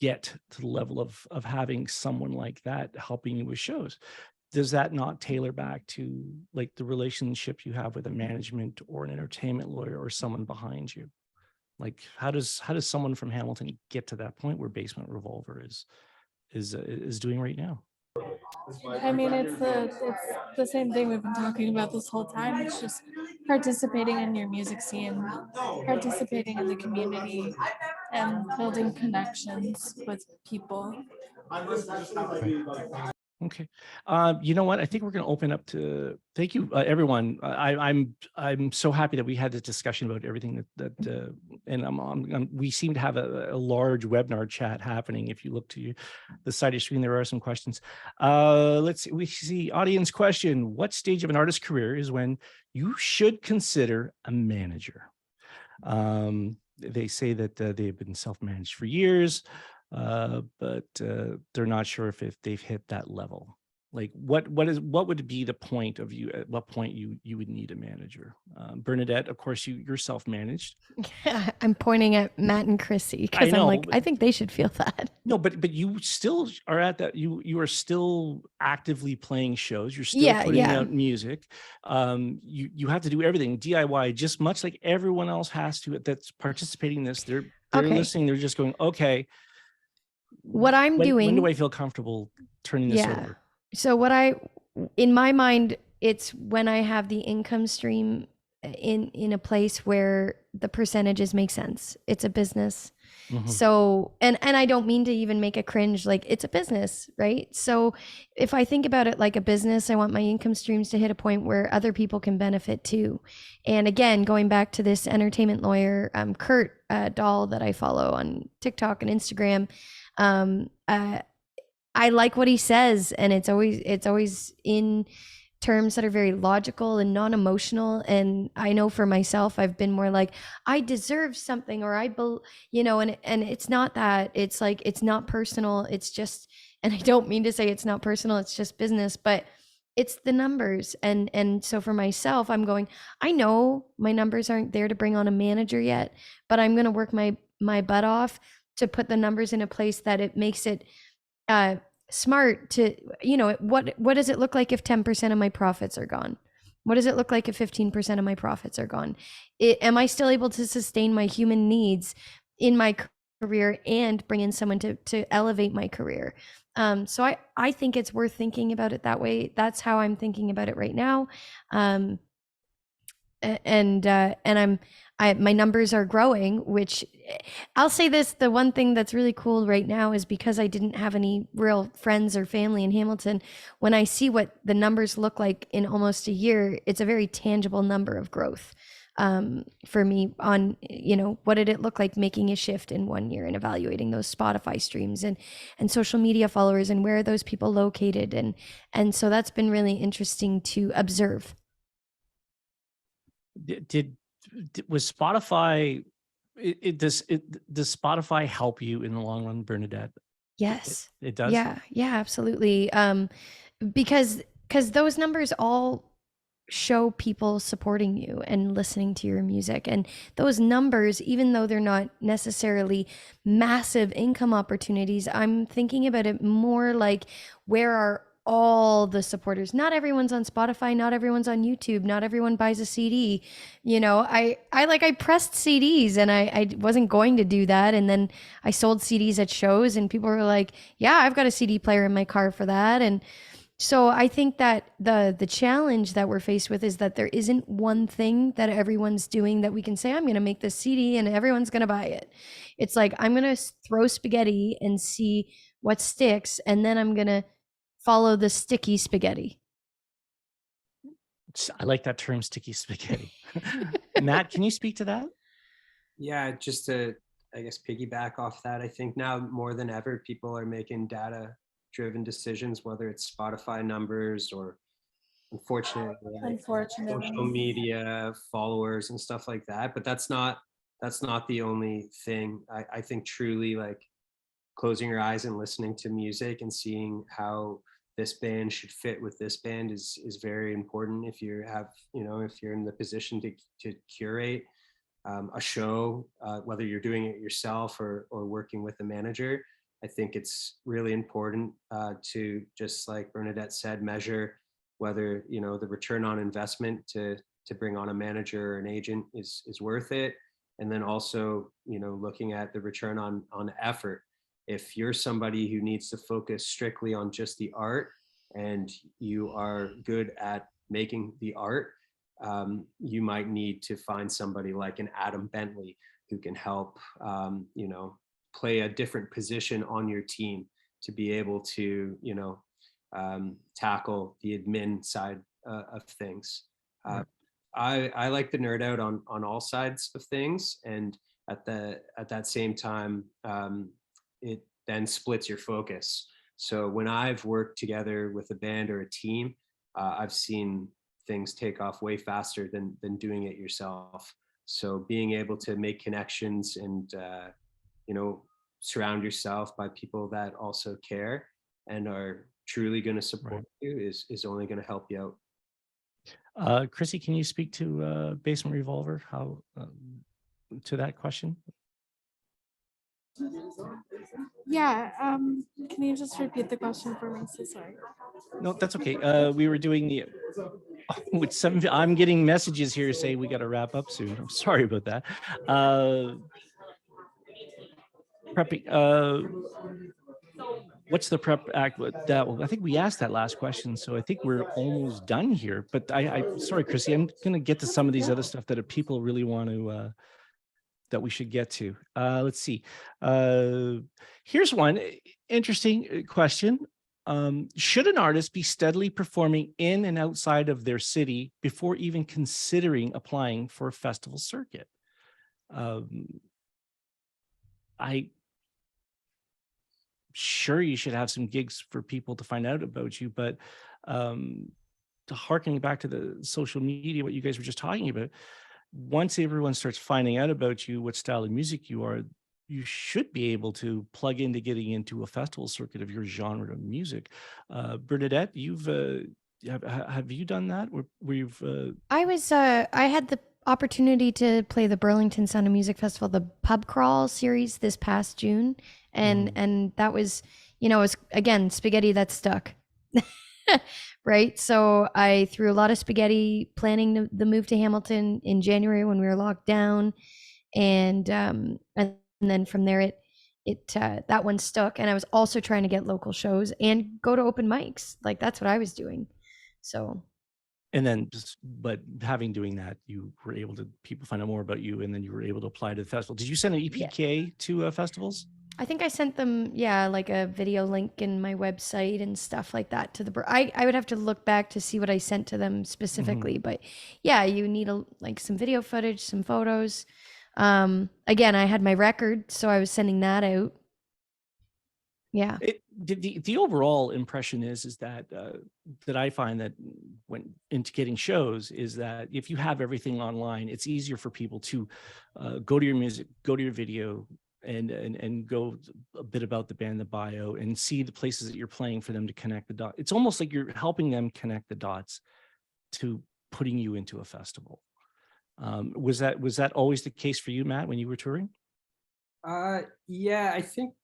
get to the level of having someone like that helping you with shows? Does that not tailor back to like the relationship you have with a management or an entertainment lawyer or someone behind you? Like, how does someone from Hamilton get to that point where Basement Revolver is doing right now? I mean, it's the same thing we've been talking about this whole time. It's just participating in your music scene, participating in the community, and building connections with people. Right. Okay. You know what? I think we're going to open up to, thank you, everyone. I'm so happy that we had this discussion about everything and we seem to have a large webinar chat happening. If you look to the side of your screen, there are some questions. Let's see. We see audience question. What stage of an artist's career is when you should consider a manager? They say that they've been self-managed for years. But they're not sure if they've hit that level. Like what would be the point of you? At what point you would need a manager? Bernadette, of course, you're self-managed. Yeah, I'm pointing at Matt and Chrisy because I'm like, I think they should feel that. No, but you still are at that. You are still actively playing shows. You're still putting out music. You have to do everything DIY, just much like everyone else has to. That's participating in this. They're listening. They're just going, okay. What I'm doing. When do I feel comfortable turning this over? So in my mind, it's when I have the income stream in a place where the percentages make sense. It's a business. Mm-hmm. So, and I don't mean to even make a cringe, like it's a business, right? So if I think about it like a business, I want my income streams to hit a point where other people can benefit too. And again, going back to this entertainment lawyer, Kurt Dahl that I follow on TikTok and Instagram, I like what he says, and it's always in terms that are very logical and non-emotional. And I know for myself, I've been more like, I deserve something, or and it's not that. It's like, it's not personal. It's just, And I don't mean to say it's not personal, it's just business, but it's the numbers. And so for myself, I'm going, I know my numbers aren't there to bring on a manager yet, but I'm going to work my butt off to put the numbers in a place that it makes it smart to, what does it look like if 10% of my profits are gone? What does it look like if 15% of my profits are gone? Am I still able to sustain my human needs in my career and bring in someone to elevate my career? So I think it's worth thinking about it that way. That's how I'm thinking about it right now. And my numbers are growing, which I'll say this, the one thing that's really cool right now is because I didn't have any real friends or family in Hamilton, when I see what the numbers look like in almost a year, it's a very tangible number of growth for me on, what did it look like making a shift in 1 year and evaluating those Spotify streams and social media followers and where are those people located. And so that's been really interesting to observe. Was Spotify, does Spotify help you in the long run, Bernadette? Yes. It does? Yeah, absolutely. Because those numbers all show people supporting you and listening to your music. And those numbers, even though they're not necessarily massive income opportunities, I'm thinking about it more like, where are all the supporters? Not everyone's on Spotify, not everyone's on YouTube, not everyone buys a CD. I pressed CDs and I wasn't going to do that. And then I sold CDs at shows and people were like, yeah, I've got a CD player in my car for that. And so I think that the challenge that we're faced with is that there isn't one thing that everyone's doing that we can say, I'm going to make this CD and everyone's going to buy it. It's like, I'm going to throw spaghetti and see what sticks, and then I'm going to follow the sticky spaghetti. I like that term, sticky spaghetti. Matt, can you speak to that? Yeah, just to, I guess, piggyback off that, I think now more than ever, people are making data-driven decisions, whether it's Spotify numbers or, unfortunately, social media followers and stuff like that. But that's not the only thing. I think truly, like, closing your eyes and listening to music and seeing how this band should fit with this band is very important. If you have, if you're in the position to curate a show, whether you're doing it yourself or working with a manager, I think it's really important to, just like Bernadette said, measure whether, the return on investment to bring on a manager or an agent is worth it. And then also, looking at the return on effort. If you're somebody who needs to focus strictly on just the art and you are good at making the art, you might need to find somebody like an Adam Bentley who can help, play a different position on your team to be able to, tackle the admin side of things. I like to nerd out on all sides of things, and at that same time, it then splits your focus. So when I've worked together with a band or a team, I've seen things take off way faster than doing it yourself. So being able to make connections and, surround yourself by people that also care and are truly going to support you is only going to help you out. Chrisy, can you speak to Basement Revolver? How to that question? Yeah, can you just repeat the question for me? So sorry. No, that's okay. We were doing the with some. I'm getting messages here saying we got to wrap up soon. I'm sorry about that. Prepping. What's the prep act? That I think we asked that last question, so I think we're almost done here. But sorry, Chrisy, I'm going to get to some of these other stuff that people really want to. That we should get to. Let's see. Here's one interesting question. Should an artist be steadily performing in and outside of their city before even considering applying for a festival circuit? Sure, you should have some gigs for people to find out about you, but harkening back to the social media, what you guys were just talking about, once everyone starts finding out about you, what style of music you are, you should be able to plug into getting into a festival circuit of your genre of music. Bernadette, you've have you done that? I had the opportunity to play the Burlington Sound of Music Festival, the pub crawl series this past June, and that was, it was again spaghetti that stuck. Right. So I threw a lot of spaghetti planning the move to Hamilton in January when we were locked down. And then from there, that one stuck. And I was also trying to get local shows and go to open mics. Like that's what I was doing. So. And then, but having doing that, you were able to, people find out more about you, and then you were able to apply to the festival. Did you send an EPK to festivals? I think I sent them, like a video link in my website and stuff like that to the. I would have to look back to see what I sent to them specifically, but yeah, you need some video footage, some photos. Again, I had my record, so I was sending that out. Yeah. The overall impression is that that I find that when into getting shows is that if you have everything online, it's easier for people to go to your music, go to your video, and go a bit about the band, the bio, and see the places that you're playing for them to connect the dots. It's almost like you're helping them connect the dots to putting you into a festival. Was that always the case for you, Matt, when you were touring? Yeah, I think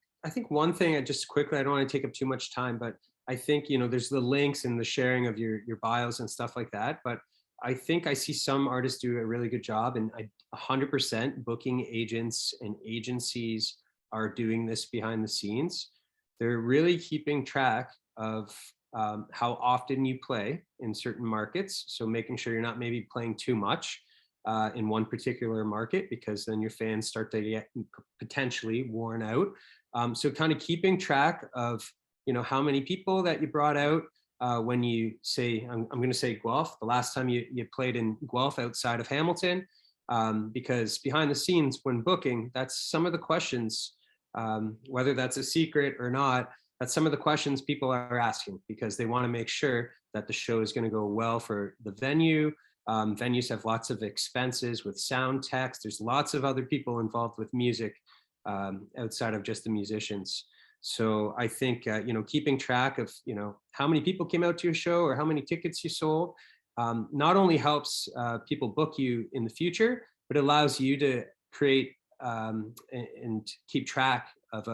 one thing, I just quickly, I don't want to take up too much time, but I think, there's the links and the sharing of your bios and stuff like that. But I think I see some artists do a really good job, and 100% booking agents and agencies are doing this behind the scenes. They're really keeping track of how often you play in certain markets. So making sure you're not maybe playing too much in one particular market, because then your fans start to get potentially worn out. So kind of keeping track of, how many people that you brought out when you say, I'm going to say Guelph, the last time you played in Guelph outside of Hamilton, because behind the scenes when booking, that's some of the questions, whether that's a secret or not, that's some of the questions people are asking, because they want to make sure that the show is going to go well for the venue. Venues have lots of expenses with sound techs. There's lots of other people involved with music outside of just the musicians. So I think, keeping track of, how many people came out to your show or how many tickets you sold, not only helps people book you in the future, but allows you to create and keep track of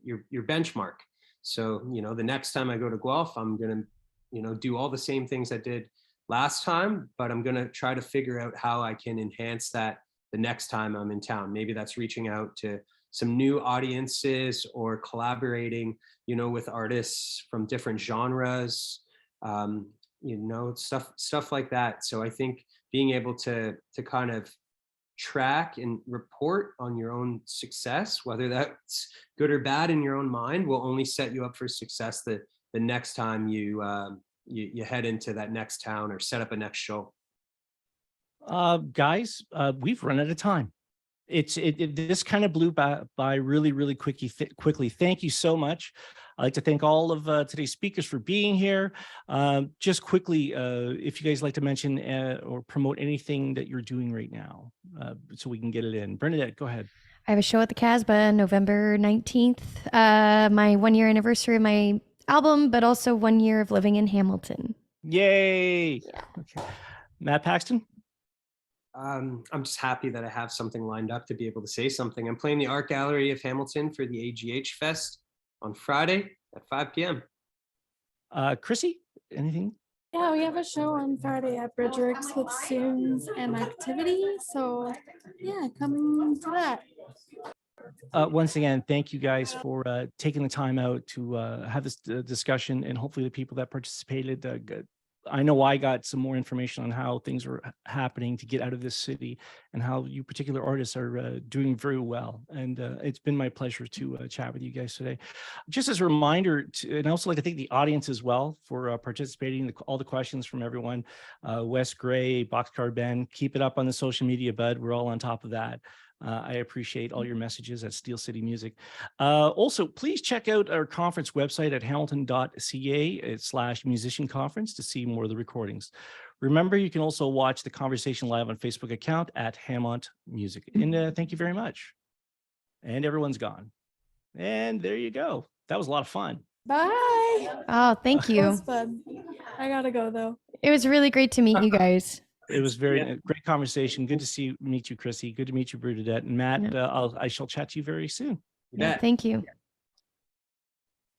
your benchmark. So, the next time I go to Guelph, I'm going to, do all the same things I did last time, but I'm going to try to figure out how I can enhance that the next time I'm in town. Maybe that's reaching out to some new audiences or collaborating, with artists from different genres, stuff like that. So I think being able to kind of track and report on your own success, whether that's good or bad in your own mind, will only set you up for success the next time you head into that next town or set up a next show. Guys, we've run out of time. This kind of blew by really, really quickly. Thank you so much. I'd like to thank all of today's speakers for being here. Just quickly, if you guys like to mention or promote anything that you're doing right now, so we can get it in. Bernadette, go ahead. I have a show at the Casbah, November 19th, my 1-year anniversary of my album, but also 1 year of living in Hamilton. Yay! Yeah. Okay. Matt Paxton? I'm just happy that I have something lined up to be able to say something. I'm playing the Art Gallery of Hamilton for the AGH Fest on Friday at 5 p.m. Chrisy, anything? Yeah, we have a show on Friday at Bridgeworks with tunes and activity. So yeah, come to that. Once again, thank you guys for taking the time out to have this discussion, and hopefully the people that participated, I know I got some more information on how things are happening to get out of this city and how you particular artists are doing very well. And it's been my pleasure to chat with you guys today. Just as a reminder, and I also like to thank the audience as well for participating, all the questions from everyone. Wes Gray, Boxcar Ben, keep it up on the social media, bud. We're all on top of that. I appreciate all your messages at Steel City Music. Also, please check out our conference website at hamilton.ca/musician conference to see more of the recordings. Remember, you can also watch the conversation live on Facebook account at Hammont Music. And thank you very much. and everyone's gone. And there you go. That was a lot of fun. Bye. Oh, thank That you. was fun. I gotta go though. It was really great to meet you guys. It was very great conversation. Good to meet you, Chrissy. Good to meet you, Bernadette. And Matt, Yeah. I shall chat to you very soon. Yeah, thank you.